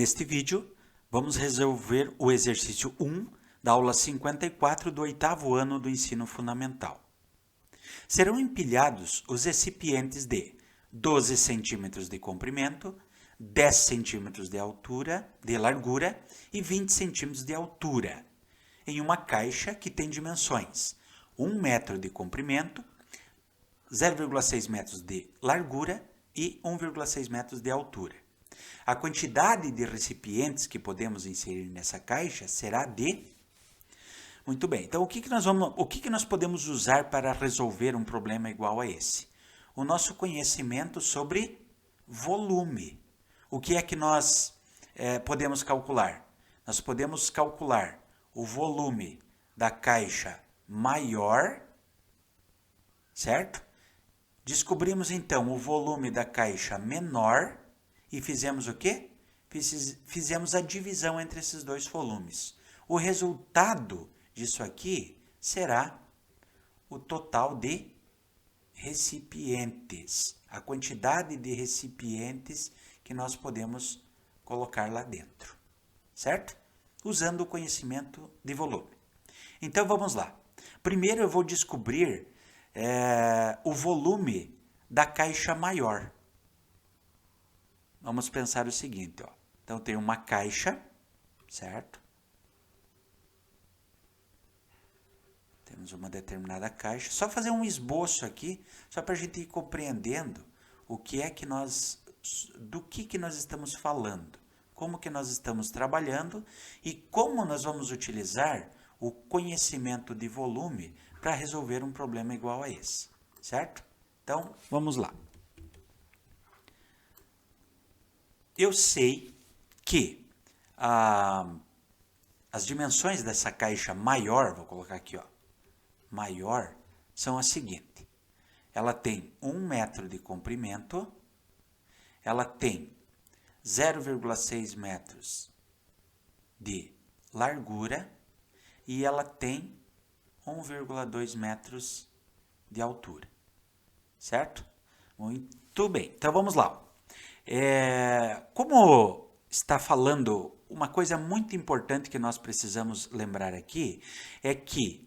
Neste vídeo, vamos resolver o exercício 1 da aula 54 do 8º ano do ensino fundamental. Serão empilhados os recipientes de 12 centímetros de comprimento, 10 centímetros de largura e 20 centímetros de altura, em uma caixa que tem dimensões 1 metro de comprimento, 0,6 metros de largura e 1,6 metros de altura. A quantidade de recipientes que podemos inserir nessa caixa será de... Muito bem, então o que nós podemos usar para resolver um problema igual a esse? O nosso conhecimento sobre volume. O que é que nós podemos calcular? Nós podemos calcular o volume da caixa maior, certo? Descobrimos então o volume da caixa menor e fizemos o quê? Fizemos a divisão entre esses dois volumes. O resultado disso aqui será o total de recipientes, a quantidade de recipientes que nós podemos colocar lá dentro, certo? Usando o conhecimento de volume. Então vamos lá. Primeiro eu vou descobrir o volume da caixa maior. Vamos pensar o seguinte, ó. Então tem uma caixa, certo? Temos uma determinada caixa. Só fazer um esboço aqui, só para a gente ir compreendendo o que é que do que nós estamos falando, como que nós estamos trabalhando e como nós vamos utilizar o conhecimento de volume para resolver um problema igual a esse, certo? Então, vamos lá. Eu sei que as dimensões dessa caixa maior, vou colocar aqui, ó, maior, são as seguintes. Ela tem 1 metro de comprimento, ela tem 0,6 metros de largura e ela tem 1,2 metros de altura, certo? Muito bem, então vamos lá. Como está falando, uma coisa muito importante que nós precisamos lembrar aqui é que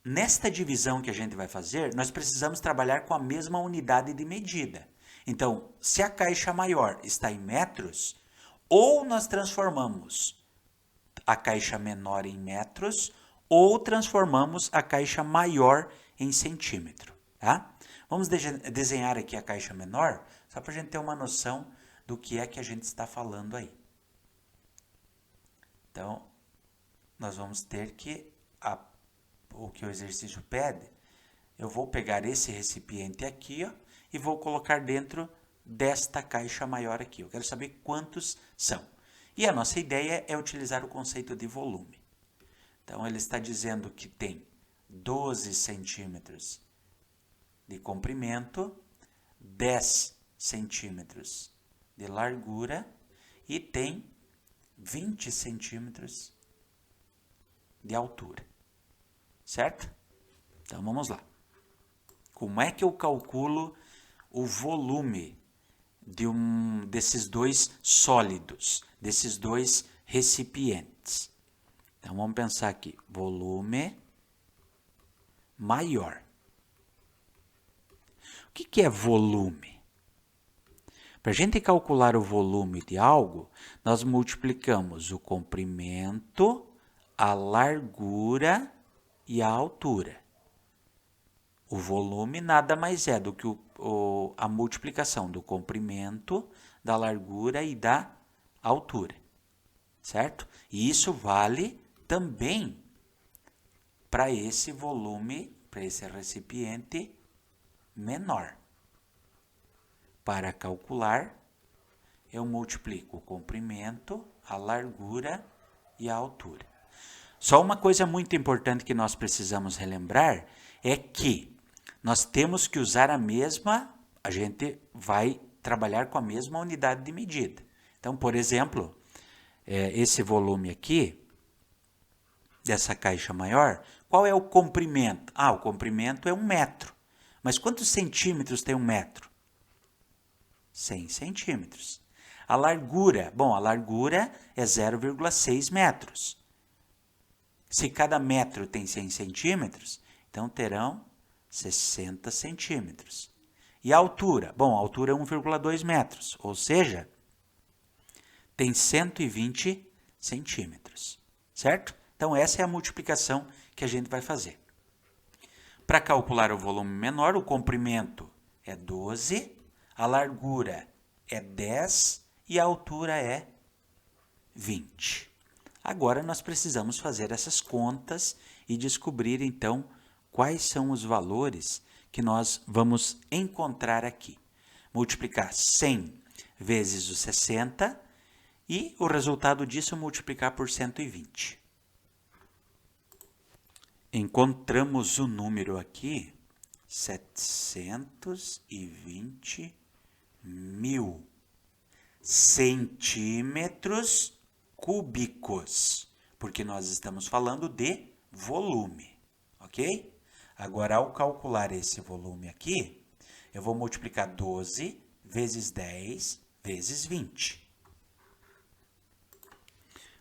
nesta divisão que a gente vai fazer, nós precisamos trabalhar com a mesma unidade de medida. Então, se a caixa maior está em metros, ou nós transformamos a caixa menor em metros, ou transformamos a caixa maior em centímetro, tá? Vamos desenhar aqui a caixa menor, só para a gente ter uma noção do que é que a gente está falando aí. Então, nós vamos ter que, o que o exercício pede, eu vou pegar esse recipiente aqui, ó, e vou colocar dentro desta caixa maior aqui. Eu quero saber quantos são. E a nossa ideia é utilizar o conceito de volume. Então, ele está dizendo que tem 12 centímetros de comprimento, 10 centímetros de largura e tem 20 centímetros de altura, certo? Então, vamos lá. Como é que eu calculo o volume desses dois sólidos, desses dois recipientes? Então, vamos pensar aqui, volume maior. O que é volume? Para a gente calcular o volume de algo, nós multiplicamos o comprimento, a largura e a altura. O volume nada mais é do que a multiplicação do comprimento, da largura e da altura, certo? E isso vale também para esse volume, para esse recipiente menor. Para calcular, eu multiplico o comprimento, a largura e a altura. Só uma coisa muito importante que nós precisamos relembrar é que nós temos que usar a gente vai trabalhar com a mesma unidade de medida. Então, por exemplo, esse volume aqui, dessa caixa maior, qual é o comprimento? O comprimento é 1 metro. Mas quantos centímetros tem 1 metro? 100 centímetros. A largura, bom, a largura é 0,6 metros. Se cada metro tem 100 centímetros, então terão 60 centímetros. E a altura? Bom, a altura é 1,2 metros, ou seja, tem 120 centímetros, certo? Então, essa é a multiplicação que a gente vai fazer. Para calcular o volume menor, o comprimento é 12, a largura é 10 e a altura é 20. Agora, nós precisamos fazer essas contas e descobrir, então, quais são os valores que nós vamos encontrar aqui. Multiplicar 100 vezes o 60 e o resultado disso multiplicar por 120. Encontramos o número aqui, 720.000 centímetros cúbicos, porque nós estamos falando de volume, ok? Agora, ao calcular esse volume aqui, eu vou multiplicar 12 vezes 10 vezes 20.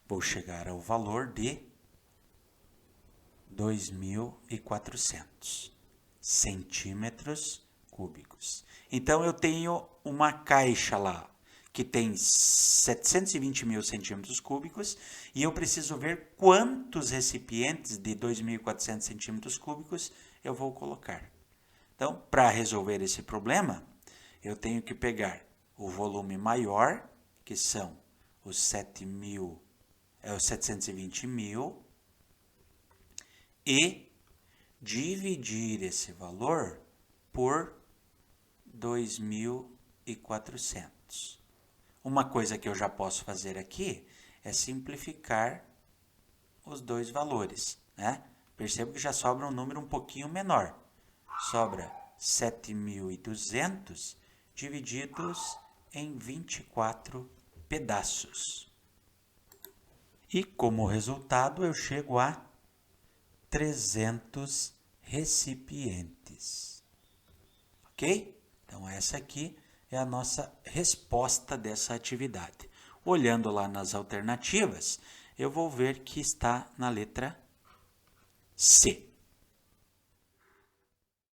Vou chegar ao valor de 2.400 centímetros cúbicos. Então, eu tenho uma caixa lá que tem 720.000 centímetros cúbicos e eu preciso ver quantos recipientes de 2.400 centímetros cúbicos eu vou colocar. Então, para resolver esse problema, eu tenho que pegar o volume maior, que são os 720.000, e dividir esse valor por 2.400. Uma coisa que eu já posso fazer aqui é simplificar os dois valores, né? Percebo que já sobra um número um pouquinho menor. Sobra 7.200 divididos em 24 pedaços. E como resultado eu chego a 300 recipientes. Ok? Então, essa aqui é a nossa resposta dessa atividade. Olhando lá nas alternativas, eu vou ver que está na letra C.